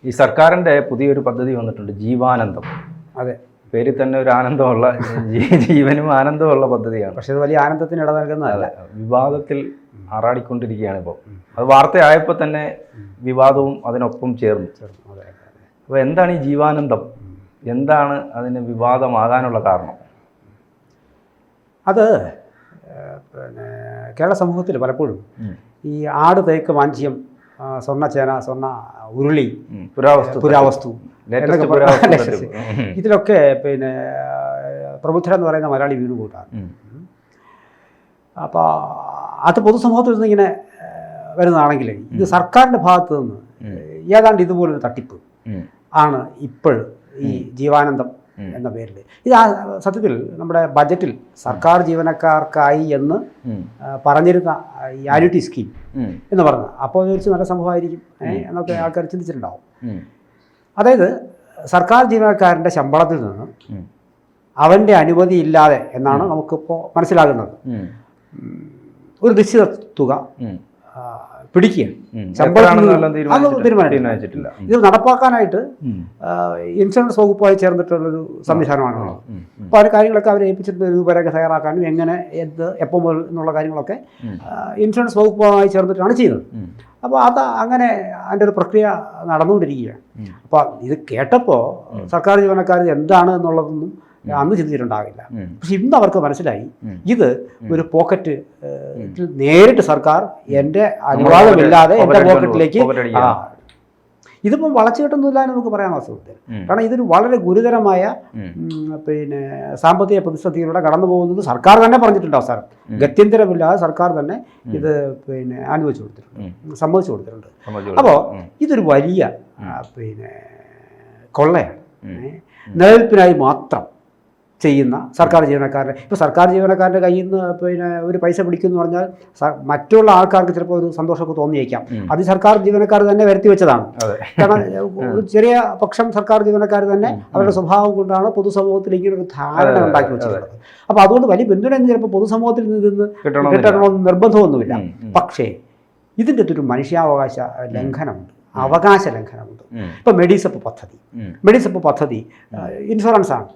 ഈ സർക്കാരിൻ്റെ പുതിയൊരു പദ്ധതി വന്നിട്ടുണ്ട്, ജീവാനന്ദം. അതെ, പേരിൽ തന്നെ ഒരു ആനന്ദമുള്ള, ജീവനും ആനന്ദമുള്ള പദ്ധതിയാണ്. പക്ഷേ അത് വലിയ ആനന്ദത്തിന് ഇട നൽകുന്നതല്ല. വിവാദത്തിൽ ആറാടിക്കൊണ്ടിരിക്കുകയാണ് ഇപ്പോൾ. അത് വാർത്തയായപ്പോൾ തന്നെ വിവാദവും അതിനൊപ്പം ചേർന്നു. അപ്പോൾ എന്താണ് ഈ ജീവാനന്ദം? എന്താണ് അതിന് വിവാദമാകാനുള്ള കാരണം? അത് പിന്നെ കേരള സമൂഹത്തിൽ പലപ്പോഴും ഈ ആട്, തേക്ക്, മാഞ്ചിയം, സ്വർണ്ണച്ചേന, സ്വർണ്ണ ഉരുളി, പുരാവസ്തു ഇതിലൊക്കെ പിന്നെ പ്രബുദ്ധരെന്ന് പറയുന്ന മലയാളി വീണുകൂട്ടാണ്. അപ്പോൾ അത് പൊതുസമൂഹത്തിൽ നിന്ന് ഇങ്ങനെ വരുന്നതാണെങ്കിൽ ഇത് സർക്കാരിൻ്റെ ഭാഗത്തു നിന്ന് ഏതാണ്ട് ഇതുപോലൊരു തട്ടിപ്പ് ആണ് ഇപ്പോൾ ഈ ജീവാനന്ദം എന്ന പേരിൽ. ഇത് സത്യത്തിൽ നമ്മുടെ ബജറ്റിൽ സർക്കാർ ജീവനക്കാർക്കായി എന്ന് പറഞ്ഞിരുന്ന ഈ ആനുറ്റി സ്കീം എന്ന് പറഞ്ഞത് അപ്പോൾ വിചാരിച്ച് നല്ല സംഭവമായിരിക്കും എന്നൊക്കെ ആൾക്കാർ ചിന്തിച്ചിട്ടുണ്ടാവും. അതായത് സർക്കാർ ജീവനക്കാരൻ്റെ ശമ്പളത്തിൽ നിന്ന് അവൻ്റെ അനുമതി ഇല്ലാതെ എന്നാണ് നമുക്കിപ്പോൾ മനസ്സിലാകുന്നത് ഒരു നിശ്ചിത തുക പിടിക്കുക, തീരുമാനിച്ചിട്ടില്ല. ഇത് നടപ്പാക്കാനായിട്ട് ഇൻഷുറൻസ് വകുപ്പുമായി ചേർന്നിട്ടുള്ളൊരു സംവിധാനമാണ്. അപ്പോൾ ആ കാര്യങ്ങളൊക്കെ അവരെ ഏൽപ്പിച്ചിട്ട് രൂപരേഖ തയ്യാറാക്കാനും എങ്ങനെ, എന്ത്, എപ്പോൾ മുതൽ എന്നുള്ള കാര്യങ്ങളൊക്കെ ഇൻഷുറൻസ് വകുപ്പുമായി ചേർന്നിട്ടാണ് ചെയ്യുന്നത്. അപ്പോൾ അത് അങ്ങനെ അതിൻ്റെ ഒരു പ്രക്രിയ നടന്നുകൊണ്ടിരിക്കുകയാണ്. അപ്പോൾ ഇത് കേട്ടപ്പോൾ സർക്കാർ ജീവനക്കാർ എന്താണ് എന്നുള്ളതൊന്നും അന്ന് ചിന്തിച്ചിട്ടുണ്ടാവില്ല. പക്ഷെ ഇന്ന് അവർക്ക് മനസ്സിലായി ഇത് ഒരു പോക്കറ്റ് നേരിട്ട് സർക്കാർ എൻ്റെ അനുവാദമില്ലാതെ എൻ്റെ പോക്കറ്റിലേക്ക് ഇതിപ്പം വളച്ചു കിട്ടുന്നില്ല എന്ന് നമുക്ക് പറയാൻ വാസ്തവത്തിൽ. കാരണം ഇതൊരു വളരെ ഗുരുതരമായ പിന്നെ സാമ്പത്തിക പ്രതിസന്ധിയിലൂടെ കടന്നു പോകുന്നത് സർക്കാർ തന്നെ പറഞ്ഞിട്ടുണ്ട്. അവസാനം ഗത്യന്തരമില്ലാതെ സർക്കാർ തന്നെ ഇത് പിന്നെ അനുവദിച്ചു കൊടുത്തിട്ടുണ്ട്, സമ്മതിച്ചു കൊടുത്തിട്ടുണ്ട്. അപ്പോൾ ഇതൊരു വലിയ പിന്നെ കൊള്ളയാണ്. നിലനിൽപ്പിനായി മാത്രം ചെയ്യുന്ന സർക്കാർ ജീവനക്കാരുടെ, ഇപ്പോൾ സർക്കാർ ജീവനക്കാരുടെ കയ്യിൽ നിന്ന് പിന്നെ ഒരു പൈസ പിടിക്കുമെന്ന് പറഞ്ഞാൽ മറ്റുള്ള ആൾക്കാർക്ക് ചിലപ്പോൾ ഒരു സന്തോഷമൊക്കെ തോന്നിയേക്കാം. അത് സർക്കാർ ജീവനക്കാർ തന്നെ വരുത്തി വെച്ചതാണ്. കാരണം ചെറിയ പക്ഷം സർക്കാർ ജീവനക്കാർ തന്നെ അവരുടെ സ്വഭാവം കൊണ്ടാണ് പൊതുസമൂഹത്തിൽ ഇങ്ങനെ ഒരു ധാരണ ഉണ്ടാക്കി വെച്ചിട്ടുള്ളത്. അപ്പോൾ അതുകൊണ്ട് വലിയ പിന്തുണയൊന്നും ചിലപ്പോൾ പൊതുസമൂഹത്തിൽ നിന്ന് കിട്ടണമെന്ന് നിർബന്ധമൊന്നുമില്ല. പക്ഷേ ഇതിൻ്റെ ഒരു മനുഷ്യാവകാശ ലംഘനമുണ്ട്, അവകാശ ലംഘനമുണ്ട്. ഇപ്പോൾ മെഡിസപ്പ് പദ്ധതി ഇൻഷുറൻസാണ്.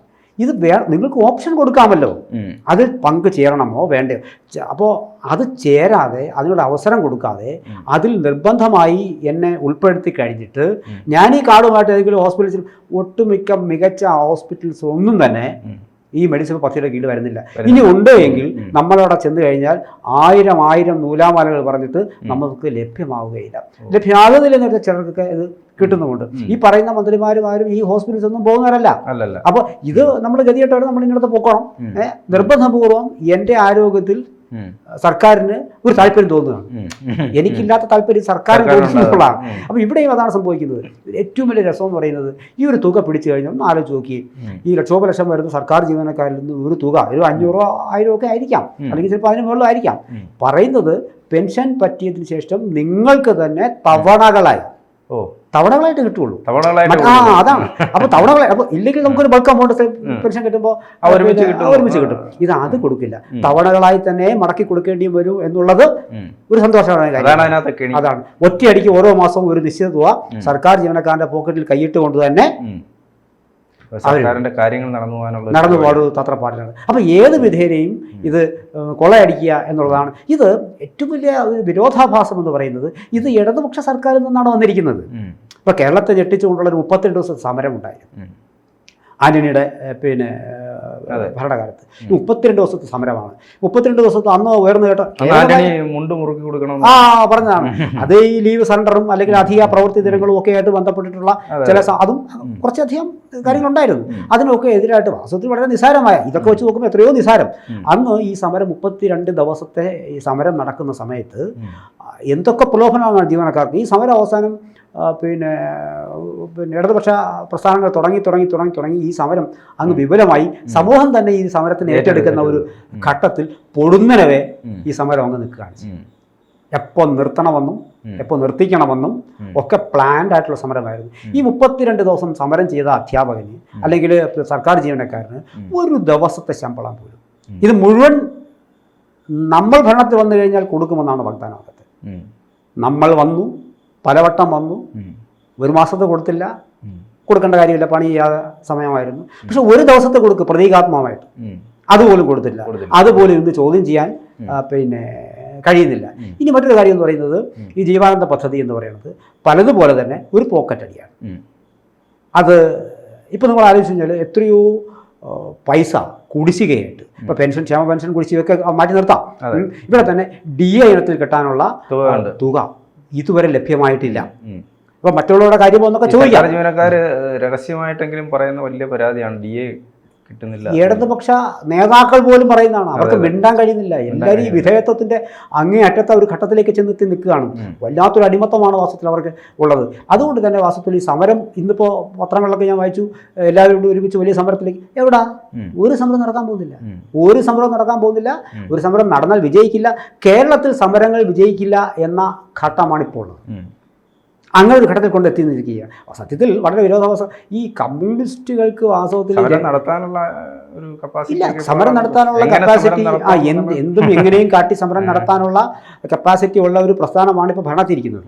ഇത് നിങ്ങൾക്ക് ഓപ്ഷൻ കൊടുക്കാമല്ലോ, അതിൽ പങ്ക് ചേരണമോ വേണ്ടയോ. അപ്പോൾ അത് ചേരാതെ, അതിനോട് അവസരം കൊടുക്കാതെ, അതിൽ നിർബന്ധമായി എന്നെ ഉൾപ്പെടുത്തി കഴിഞ്ഞിട്ട് ഞാൻ ഈ കാർഡുമായിട്ട് ഏതെങ്കിലും ഹോസ്പിറ്റൽസിൽ, ഒട്ടുമിക്ക മികച്ച ഹോസ്പിറ്റൽസ് ഒന്നും തന്നെ ഈ മെഡിസിൻ പദ്ധതിയുടെ കീഴിൽ വരുന്നില്ല. ഇനി ഉണ്ട് എങ്കിൽ നമ്മളവിടെ ചെന്ന് കഴിഞ്ഞാൽ ആയിരം നൂലാമാലകൾ പറഞ്ഞിട്ട് നമുക്ക് ലഭ്യമാവുകയില്ല. ലഭ്യമാകുന്നില്ല എന്നൊക്കെ ചിലർക്കൊക്കെ ഇത് കിട്ടുന്നുമുണ്ട്. ഈ പറയുന്ന മന്ത്രിമാരും ആരും ഈ ഹോസ്പിറ്റൽസ് ഒന്നും പോകുന്നവരല്ല. അപ്പോൾ ഇത് നമ്മൾ ഗതികെട്ടവരെ നമ്മൾ ഇങ്ങനത്തെ പോക്കണം. നിർബന്ധപൂർവ്വം എൻ്റെ ആരോഗ്യത്തിൽ സർക്കാരിന് ഒരു താല്പര്യം തോന്നുകയാണ്. എനിക്കില്ലാത്ത താല്പര്യം സർക്കാരിന് തോന്നുന്നതാണ്. അപ്പോൾ ഇവിടെയും അതാണ് സംഭവിക്കുന്നത്. ഏറ്റവും വലിയ രസം എന്ന് പറയുന്നത്, ഈ ഒരു തുക പിടിച്ചു കഴിഞ്ഞാൽ ഒന്ന് ആലോചിച്ച് നോക്കി, ഈ ലക്ഷോപലക്ഷം വരുന്ന സർക്കാർ ജീവനക്കാരിൽ നിന്ന് ഒരു തുക, ഒരു 500 1000 ഒക്കെ ആയിരിക്കാം, അല്ലെങ്കിൽ ചിലപ്പോൾ അതിന് മുകളിൽ ആയിരിക്കാം. പറയുന്നത് പെൻഷൻ പറ്റിയതിന് ശേഷം നിങ്ങൾക്ക് തന്നെ തവണകളായിട്ട് കിട്ടുള്ളൂ. അതാണ്. അപ്പോൾ തവണകളെ, അപ്പോൾ ഇല്ലെങ്കിൽ നമുക്കൊരു ബൾക്ക് എമൗണ്ട് പെൻഷൻ കിട്ടുമ്പോൾ ഒരുമിച്ച് കിട്ടും. ഇത് അത് കൊടുക്കില്ല, തവണകളായി തന്നെ മടക്കി കൊടുക്കേണ്ടി വരും എന്നുള്ളത് ഒരു സന്തോഷമായ കാര്യം. അതാണ് ഒറ്റയടിക്ക് ഓരോ മാസവും ഒരു നിശ്ചിത തുക സർക്കാർ ജീവനക്കാരൻ്റെ പോക്കറ്റിൽ കൈയിട്ട് കൊണ്ട് തന്നെ കാര്യങ്ങൾ നടന്നു പാടുന്നത് അത്ര പാടിലാണ്. അപ്പോൾ ഏത് വിധേനയും ഇത് കൊള്ളയടിക്കുക എന്നുള്ളതാണ്. ഇത് ഏറ്റവും വലിയ വിരോധാഭാസം എന്ന് പറയുന്നത് ഇത് ഇടതുപക്ഷ സർക്കാരിൽ നിന്നാണ് വന്നിരിക്കുന്നത്. ഇപ്പോൾ കേരളത്തെ ഞെട്ടിച്ചുകൊണ്ടുള്ളൊരു 32 ദിവസം സമരം ഉണ്ടായിരുന്നു ആന്റണിയുടെ പിന്നെ ഭരണകാലത്ത്. 32 ദിവസത്തെ സമരമാണ്. 32 ദിവസത്തെ അന്ന് ഉയർന്നു കേട്ട പറഞ്ഞതാണ്. അത് ഈ ലീവ് സറണ്ടറും അല്ലെങ്കിൽ അധിക പ്രവൃത്തി ദിനങ്ങളും ഒക്കെ ആയിട്ട് ബന്ധപ്പെട്ടിട്ടുള്ള ചില അതും കുറച്ചധികം കാര്യങ്ങളുണ്ടായിരുന്നു. അതിനൊക്കെ എതിരായിട്ട് വാസ്തവത്തിൽ വളരെ നിസ്സാരമായ, ഇതൊക്കെ വെച്ച് നോക്കുമ്പോൾ എത്രയോ നിസ്സാരം. അന്ന് ഈ സമരം 32 ദിവസത്തെ ഈ സമരം നടക്കുന്ന സമയത്ത് എന്തൊക്കെ പ്രലോഭനമാണ് ജീവനക്കാർക്ക്. ഈ സമരം അവസാനം പിന്നെ ഇടതുപക്ഷ പ്രസ്ഥാനങ്ങൾ തുടങ്ങി ഈ സമരം അങ്ങ് വിപുലമായി. സമൂഹം തന്നെ ഈ സമരത്തിന് ഏറ്റെടുക്കുന്ന ഒരു ഘട്ടത്തിൽ പൊടുന്നനവേ ഈ സമരം അങ്ങ് നിൽക്കുകയാണ്. എപ്പോൾ നിർത്തണമെന്നും എപ്പോൾ നിർത്തിക്കണമെന്നും ഒക്കെ പ്ലാൻഡ് ആയിട്ടുള്ള സമരമായിരുന്നു. ഈ 32 ദിവസം സമരം ചെയ്ത അധ്യാപകന് അല്ലെങ്കിൽ സർക്കാർ ജീവനക്കാരന് ഒരു ദിവസത്തെ ശമ്പളം പോലും ഇത് മുഴുവൻ നമ്മൾ ഭരണത്തിൽ വന്നു കഴിഞ്ഞാൽ കൊടുക്കുമെന്നാണ് വാഗ്ദാനം. നമ്മൾ വന്നു, പലവട്ടം വന്നു, 1 മാസത്തെ കൊടുത്തില്ല, കൊടുക്കേണ്ട കാര്യമില്ല, പണി ചെയ്യാതെ സമയമായിരുന്നു. പക്ഷെ 1 ദിവസത്തെ കൊടുക്കും പ്രതീകാത്മകമായിട്ട്, അതുപോലും കൊടുത്തില്ല. അതുപോലും ഇന്ന് ചോദ്യം ചെയ്യാൻ പിന്നെ കഴിയുന്നില്ല. ഇനി മറ്റൊരു കാര്യം എന്ന് പറയുന്നത്, ഈ ജീവാനന്ദ പദ്ധതി എന്ന് പറയുന്നത് പലതുപോലെ തന്നെ ഒരു പോക്കറ്റ് അടിയാണ്. അത് ഇപ്പോൾ നിങ്ങൾ ആലോചിച്ച് കഴിഞ്ഞാൽ എത്രയോ പൈസ കുടിശ്ശികയായിട്ട്, ഇപ്പോൾ പെൻഷൻ, ക്ഷേമ പെൻഷൻ കുടിശ്ശികയൊക്കെ മാറ്റി നിർത്താം. ഇവിടെ തന്നെ DA ഇനത്തിൽ കിട്ടാനുള്ള തുക ഇതുവരെ ലഭ്യമായിട്ടില്ല. അപ്പോൾ മറ്റുള്ളവരുടെ കാര്യം ഒന്നൊക്കെ ചോദിക്കാം. ജീവനക്കാർ രഹസ്യമായിട്ടെങ്കിലും പറയുന്ന വലിയ പരാതിയാണ് DA കിട്ടുന്നില്ല. ഇടതുപക്ഷ നേതാക്കൾ പോലും പറയുന്നതാണ്, അവർക്ക് മിണ്ടാൻ കഴിയുന്നില്ല. എല്ലാവരും ഈ വിധേയത്വത്തിൻ്റെ അങ്ങേയറ്റത്തെ ഒരു ഘട്ടത്തിലേക്ക് ചെന്നെത്തി നിൽക്കുകയാണ്. വല്ലാത്തൊരു അടിമത്തമാണ് വാസ്തവത്തിൽ അവർക്ക് ഉള്ളത്. അതുകൊണ്ട് തന്നെ വാസ്തവത്തിൽ ഈ സമരം, ഇന്നിപ്പോൾ പത്രങ്ങളിലൊക്കെ ഞാൻ വായിച്ചു, എല്ലാവരും കൂടി ഒരുമിച്ച് വലിയ സമരത്തിലേക്ക്, എവിടാ? ഒരു സമരം നടക്കാൻ പോകുന്നില്ല, ഒരു സമരം നടക്കാൻ പോകുന്നില്ല. ഒരു സമരം നടന്നാൽ വിജയിക്കില്ല. കേരളത്തിൽ സമരങ്ങൾ വിജയിക്കില്ല എന്ന ഘട്ടമാണിപ്പോൾ ഉള്ളത്. അങ്ങനെ ഒരു ഘട്ടത്തിൽ കൊണ്ടെത്തി നിൽക്കുകയാണ്. സത്യത്തിൽ വളരെ വിരോധാഭാസം. ഈ കമ്മ്യൂണിസ്റ്റുകൾക്ക് വാസ്തവത്തിൽ നടത്താനുള്ള ഒരു ഇല്ല, സമരം നടത്താനുള്ള കപ്പാസിറ്റി, എന്തും എങ്ങനെയും കാട്ടി സമരം നടത്താനുള്ള കപ്പാസിറ്റി ഉള്ള ഒരു പ്രസ്ഥാനമാണ് ഇപ്പോൾ ഭരണത്തിരിക്കുന്നത്.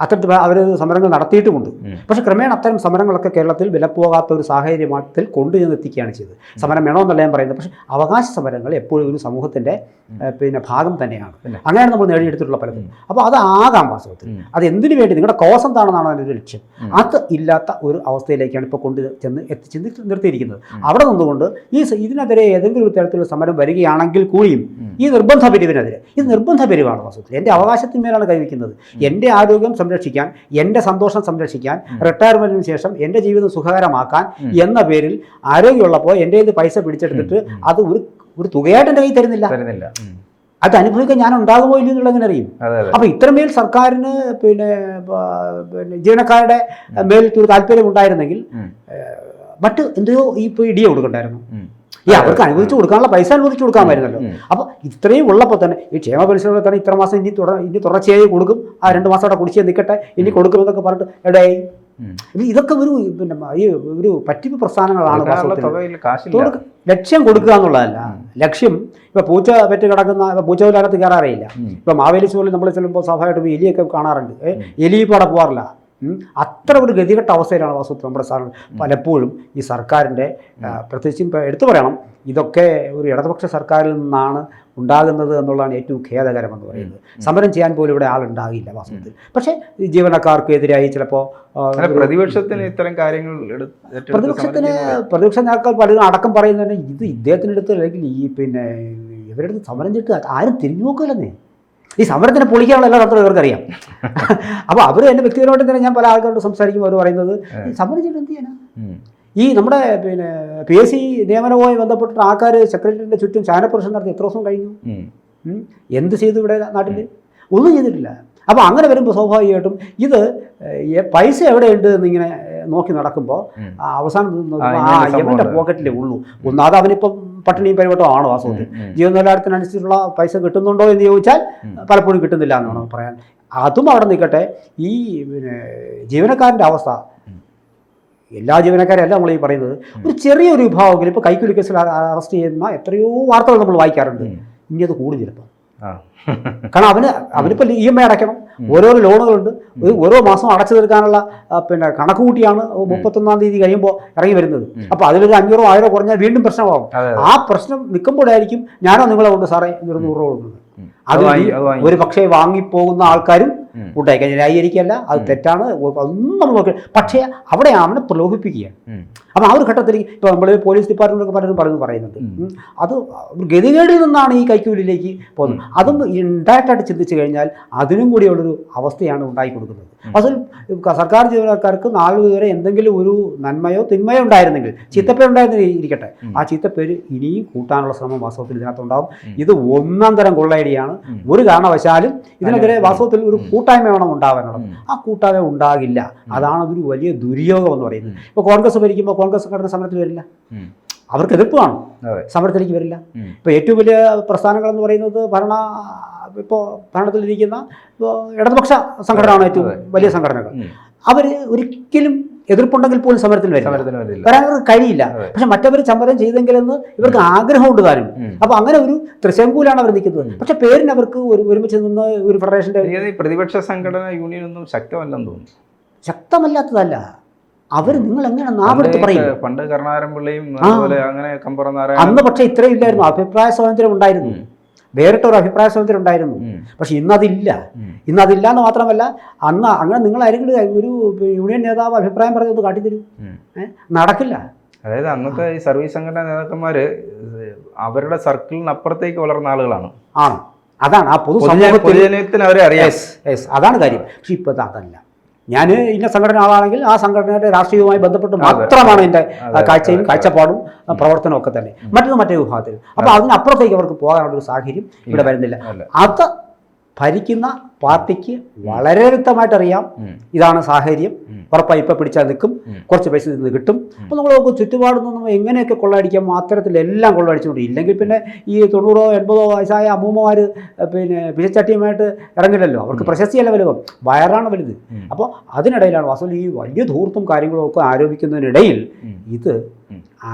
അത്തരത്തിൽ അവർ സമരങ്ങൾ നടത്തിയിട്ടുമുണ്ട്. പക്ഷേ ക്രമേണ അത്തരം സമരങ്ങളൊക്കെ കേരളത്തിൽ വിലപ്പോകാത്ത ഒരു സാഹചര്യത്തിൽ കൊണ്ടുചെന്നെത്തിക്കുകയാണ് ചെയ്തത്. സമരം വേണമെന്നല്ല ഞാൻ പറയുന്നത്, പക്ഷേ അവകാശ സമരങ്ങൾ എപ്പോഴും ഒരു സമൂഹത്തിൻ്റെ ഭാഗം തന്നെയാണ്. അങ്ങനെയാണ് നമ്മൾ നേടിയെടുത്തിട്ടുള്ള പലതും. അപ്പോൾ അതാകാം വാസ്തവത്തിൽ. അത് എന്തിനു വേണ്ടി, നിങ്ങളുടെ കോസ് എന്താണെന്നാണ് അതിൻ്റെ ലക്ഷ്യം. അത് ഇല്ലാത്ത ഒരു അവസ്ഥയിലേക്കാണ് ഇപ്പോൾ എത്തിച്ച് നിർത്തിയിരിക്കുന്നത്. അവിടെ നിന്നുകൊണ്ട് ഇതിനെതിരെ ഏതെങ്കിലും ഒരു തരത്തിലുള്ള സമരം വരികയാണെങ്കിൽ കൂടിയും ഈ നിർബന്ധ പിരിവിനെതിരെ, ഇത് നിർബന്ധ പിരിവാണ് വാസ്തവത്തിൽ. എൻ്റെ അവകാശത്തിന്മേലാണ് കൈവയ്ക്കുന്നത്. എൻ്റെ ആരോഗ്യം സംരക്ഷിക്കാൻ, എൻ്റെ സന്തോഷം സംരക്ഷിക്കാൻ, റിട്ടയർമെന്റിന് ശേഷം എൻ്റെ ജീവിതം സുഖകരമാക്കാൻ എന്ന പേരിൽ ആരോഗ്യമുള്ളപ്പോൾ എൻ്റെ ഇത് പൈസ പിടിച്ചെടുത്തിട്ട് അത് ഒരു തുകയായിട്ട് എൻ്റെ കയ്യിൽ തരുന്നില്ല. അത് അനുഭവിക്കാൻ ഞാൻ ഉണ്ടാകുമോ ഇല്ല എന്നുള്ളതിനെ അറിയും. അപ്പോൾ ഇത്രമേൽ സർക്കാരിന് പിന്നെ ജീവനക്കാരുടെ മേൽ ഒരു താല്പര്യം ഉണ്ടായിരുന്നെങ്കിൽ മറ്റ് എന്തെയോ ഇപ്പോൾ DA കൊടുക്കണ്ടായിരുന്നു. അവർക്ക് അനുവദിച്ചു കൊടുക്കാനുള്ള പൈസ അനുവദിച്ചു കൊടുക്കാമായിരുന്നല്ലോ. അപ്പോൾ ഇത്രയും ഉള്ളപ്പോൾ തന്നെ ഈ ക്ഷേമ പെൻഷനുകൾ തന്നെ ഇത്ര മാസം ഇനി തുടർച്ചയായി കൊടുക്കും, ആ 2 മാസം അവിടെ കുടിശ്ശിക നിൽക്കട്ടെ, ഇനി കൊടുക്കുമെന്നൊക്കെ പറഞ്ഞിട്ട് എവിടെയായി? ഇതൊക്കെ ഈ ഒരു പറ്റിപ്പ് പ്രസ്ഥാനങ്ങളാണ്. ലക്ഷ്യം കൊടുക്കുക എന്നുള്ളതല്ല ലക്ഷ്യം. ഇപ്പോൾ പൂച്ച പെറ്റ് കിടക്കുന്ന, പൂച്ചവിലകത്ത് കയറാറിയില്ല. ഇപ്പോൾ മാവേലിശ്വറിൽ നമ്മൾ ചെല്ലുമ്പോൾ സ്വാഭാവികമായിട്ടും എലിയൊക്കെ കാണാറുണ്ട്. എലി ഇപ്പോൾ അവിടെ പോകാറില്ല. അത്ര ഒരു ഗതികെട്ട അവസ്ഥയിലാണ് വാസ്തവത്തിൽ നമ്മുടെ സാധനം പലപ്പോഴും ഈ സർക്കാരിൻ്റെ. പ്രത്യേകിച്ചും ഇപ്പോൾ എടുത്തു പറയണം, ഇതൊക്കെ ഒരു ഇടതുപക്ഷ സർക്കാരിൽ നിന്നാണ് ഉണ്ടാകുന്നത് എന്നുള്ളതാണ് ഏറ്റവും ഖേദകരമെന്ന് പറയുന്നത്. സമരം ചെയ്യാൻ പോലും ഇവിടെ ആളുണ്ടാകില്ല വാസ്തവത്തിൽ. പക്ഷേ ജീവനക്കാർക്കെതിരായി ചിലപ്പോൾ പ്രതിപക്ഷത്തിന് ഇത്തരം കാര്യങ്ങൾ പ്രതിപക്ഷ നേതാക്കൾ പലരും അടക്കം പറയുന്നതിന് ഇത് ഇദ്ദേഹത്തിനടുത്ത് അല്ലെങ്കിൽ ഈ പിന്നെ ഇവരുടെ സമരം ചെയ്തിട്ട് ആരും തിരിഞ്ഞു നോക്കില്ലെന്നേ. ഈ സമരത്തിനെ പൊളിക്കാനുള്ള എല്ലാ തന്ത്രം ഇവർക്കറിയാം. അപ്പോൾ അവർ എൻ്റെ വ്യക്തിപരമായിട്ട് തന്നെ ഞാൻ പല ആൾക്കാരോട് സംസാരിക്കുമ്പോൾ അവർ പറയുന്നത് ഈ സമരം ചെയ്ത് എന്ത് ചെയ്യാനാ? ഈ നമ്മുടെ പിന്നെ PSC നിയമനവുമായി ബന്ധപ്പെട്ടിട്ട് ആൾക്കാർ സെക്രട്ടറിയുടെ ചുറ്റും ചാനപ്രശ്നം നടത്തി എത്ര ദിവസം കഴിഞ്ഞു? എന്ത് ചെയ്തു ഇവിടെ നാട്ടിൽ? ഒന്നും ചെയ്തിട്ടില്ല. അപ്പോൾ അങ്ങനെ വരുമ്പോൾ സ്വാഭാവികമായിട്ടും ഇത് പൈസ എവിടെയുണ്ട് എന്നിങ്ങനെ നോക്കി നടക്കുമ്പോൾ അവസാനം ഇവൻ്റെ പോക്കറ്റിലേ ഉള്ളൂ. ഒന്നാമത് അവനിപ്പം പട്ടിണിയും പരിവട്ടമാണ് വാസ്തവത്തിൽ. ജീവനിലവാരത്തിനനുസരിച്ചുള്ള പൈസ കിട്ടുന്നുണ്ടോ എന്ന് ചോദിച്ചാൽ പലപ്പോഴും കിട്ടുന്നില്ല എന്നാണ് പറയാൻ. അതും അവിടെ നിൽക്കട്ടെ. ഈ പിന്നെ ജീവനക്കാരൻ്റെ അവസ്ഥ, എല്ലാ ജീവനക്കാരും അല്ല നമ്മൾ ഈ പറയുന്നത്, ഒരു ചെറിയൊരു വിഭാഗമെങ്കിലും ഇപ്പോൾ കൈക്കൂലി കേസിൽ അറസ്റ്റ് ചെയ്യുന്ന എത്രയോ വാർത്തകൾ നമ്മൾ വായിക്കാറുണ്ട്. ഇനി അത് കൂടും ചിലപ്പോൾ. കാരണം അവനിപ്പോൾ EMI അടയ്ക്കണം, ഓരോരോ ലോണുകളുണ്ട്, ഓരോ മാസം അടച്ചു തീർക്കാനുള്ള പിന്നെ കണക്ക് കൂട്ടിയാണ് 31-ാം തീയതി കഴിയുമ്പോൾ ഇറങ്ങി വരുന്നത്. അപ്പോൾ അതിലൊരു 500 1000 കുറഞ്ഞാൽ വീണ്ടും പ്രശ്നമാകും. ആ പ്രശ്നം നിൽക്കുമ്പോഴായിരിക്കും ഞാനോ നിങ്ങളെ കൊണ്ട് സാറേ 100 രൂപ കൊടുക്കുന്നത്. അത് ഒരു പക്ഷേ വാങ്ങിപ്പോകുന്ന ആൾക്കാരും ഉണ്ടായിക്കാൻ ന്യായീകരിക്കല്ല, അത് തെറ്റാണ്, ഒന്നും നമ്മൾ നോക്കി. പക്ഷേ അവിടെ അവനെ പ്രലോഭിപ്പിക്കുകയാണ്. അപ്പോൾ ആ ഒരു ഘട്ടത്തിൽ ഇപ്പോൾ നമ്മൾ പോലീസ് ഡിപ്പാർട്ട്മെൻറ്റൊക്കെ പലരും പറയുന്നുണ്ട് അത് ഗതികേടിൽ നിന്നാണ് ഈ കൈക്കൂലിലേക്ക് പോകുന്നത്. അതും ഇൻഡയറക്റ്റായിട്ട് ചിന്തിച്ചു കഴിഞ്ഞാൽ അതിനും കൂടിയുള്ളൊരു അവസ്ഥയാണ് ഉണ്ടായി കൊടുക്കുന്നത്. അതിൽ സർക്കാർ ജീവനക്കാർക്ക് നാൾ വരെ എന്തെങ്കിലും ഒരു നന്മയോ തിന്മയോ ഉണ്ടായിരുന്നെങ്കിൽ, ചീത്തപ്പേര് ഉണ്ടായിരുന്നിരിക്കട്ടെ, ആ ചീത്തപ്പേര് ഇനിയും കൂട്ടാനുള്ള ശ്രമം വാസ്തവത്തിൽ ഇതിനകത്തുണ്ടാവും. ഇത് ഒന്നാം തരം കൊള്ളയടിയാണ്. ഒരു കാരണവശാലും ഇതിനെതിരെ വാസ്തവത്തിൽ ഒരു കൂട്ടായ്മ വേണം ഉണ്ടാവാനുള്ളത്. ആ കൂട്ടായ്മ ഉണ്ടാകില്ല. അതാണ് അതൊരു വലിയ ദുര്യോഗം എന്ന് പറയുന്നത്. ഇപ്പോൾ കോൺഗ്രസ് ഭരിക്കുമ്പോൾ കോൺഗ്രസ് സംഘടന സമരത്തിൽ വരില്ല, അവർക്ക് എതിർപ്പ് കാണും, സമരത്തിലേക്ക് വരില്ല. ഇപ്പോൾ ഏറ്റവും വലിയ പ്രസ്ഥാനങ്ങളെന്ന് പറയുന്നത് ഇപ്പോൾ ഭരണത്തിലിരിക്കുന്ന ഇടതുപക്ഷ സംഘടനയാണ് ഏറ്റവും വലിയ സംഘടനകൾ. അവർ ഒരിക്കലും എതിർപ്പുണ്ടെങ്കിൽ പോലും സമരത്തിൽ വരാൻ അവർക്ക് കഴിയില്ല. പക്ഷെ മറ്റവർ സമരം ചെയ്തെങ്കിലെന്ന് ഇവർക്ക് ആഗ്രഹമുണ്ട് താനും. അപ്പോൾ അങ്ങനെ ഒരു ത്രിശങ്കൂലാണ് അവർ നിൽക്കുന്നത്. പക്ഷെ പേരിന് അവർക്ക് ഒരുമിച്ച് നിന്ന് ഒരു ഫെഡറേഷൻ്റെ പ്രതിപക്ഷ സംഘടന യൂണിയൻ ഒന്നും ശക്തമല്ലെന്ന് തോന്നുന്നു. ശക്തമല്ലാത്തതല്ല. അവർ നിങ്ങൾ എങ്ങനെ നാവെടുത്ത് പറയും? പണ്ട് കരുണാകരൻ പിള്ളയും അതുപോലെ അങ്ങനെ കമ്പറ നാരായണൻ. അന്ന് പക്ഷേ ഇത്രയും ഇല്ലായിരുന്നു. അഭിപ്രായ സ്വാതന്ത്ര്യം ഉണ്ടായിരുന്നു, വേറിട്ടൊരു അഭിപ്രായ സ്വാതന്ത്ര്യം ഉണ്ടായിരുന്നു. പക്ഷെ ഇന്നതില്ല. ഇന്നതില്ല എന്ന് മാത്രമല്ല, അന്ന് അങ്ങനെ നിങ്ങൾ ആരെങ്കിലും ഒരു യൂണിയൻ നേതാവ് അഭിപ്രായം പറഞ്ഞത് കാട്ടിത്തരും, നടക്കില്ല. അതായത് അന്നത്തെ ഈ സർവീസ് സംഘടനാ നേതാക്കന്മാര് അവരുടെ സർക്കിളിനപ്പുറത്തേക്ക് വളർന്ന ആളുകളാണ്. അതാണ് ആ പൊതുജനത്തിന് അവരെ അറിയാം. അതാണ് കാര്യം. പക്ഷെ ഇപ്പൊ അതല്ല. ഞാൻ ഇന്ന സംഘടന ആളാണെങ്കിൽ ആ സംഘടനയുടെ രാഷ്ട്രീയവുമായി ബന്ധപ്പെട്ട് മാത്രമാണ് എൻ്റെ കാഴ്ചയും കാഴ്ചപ്പാടും പ്രവർത്തനവും ഒക്കെ തന്നെ. മറ്റേ വിഭാഗത്തിൽ. അപ്പോൾ അതിനപ്പുറത്തേക്ക് അവർക്ക് പോകാനുള്ളൊരു സാഹചര്യം ഇവിടെ വരുന്നില്ല. അത് ഭരിക്കുന്ന പാർട്ടിക്ക് വളരെ വ്യക്തമായിട്ട് അറിയാം ഇതാണ് സാഹചര്യം, ഉറപ്പായി ഇപ്പം പിടിച്ചാൽ നിൽക്കും, കുറച്ച് പൈസ നിന്ന് കിട്ടും. അപ്പോൾ നമ്മൾ നമുക്ക് ചുറ്റുപാടിൽ നിന്നും എങ്ങനെയൊക്കെ കൊള്ളയടിക്കാം, അത്തരത്തിലെല്ലാം കൊള്ളയടിച്ചുകൊണ്ട്. ഇല്ലെങ്കിൽ പിന്നെ ഈ 90-80 വയസ്സായ അമ്മൂമ്മമാർ പിന്നെ പിഴച്ചട്ടിയുമായിട്ട് ഇറങ്ങില്ലല്ലോ. അവർക്ക് പ്രശസ്തിയല്ല വലുപ്പം, വയറാണ് വലുത്. അപ്പോൾ അതിനിടയിലാണ് വാസ്തവത്തിൽ ഈ വലിയ ധൂർത്തും കാര്യങ്ങളും ഒക്കെ ആരോപിക്കുന്നതിനിടയിൽ ഇത്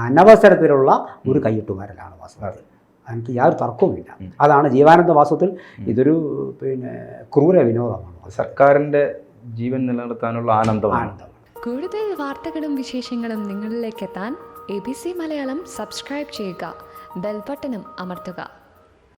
അനവസരത്തിലുള്ള ഒരു കയ്യിട്ടുമാരലാണ് വാസ്തവത്തിൽ. എനിക്ക് യാതൊരു തർക്കവുമില്ല. അതാണ് ജീവാനന്ദ വാസ്തവത്തിൽ ഇതൊരു പിന്നെ ക്രൂര വിനോദമാണ്. സർക്കാരിൻ്റെ ജീവൻ നിലനിർത്താനുള്ള ആനന്ദമാണ്. കൂടുതൽ വാർത്തകളും വിശേഷങ്ങളും നിങ്ങളിലേക്ക് എത്താൻ ABC മലയാളം സബ്സ്ക്രൈബ് ചെയ്യുക, ബെൽ ബട്ടണും അമർത്തുക.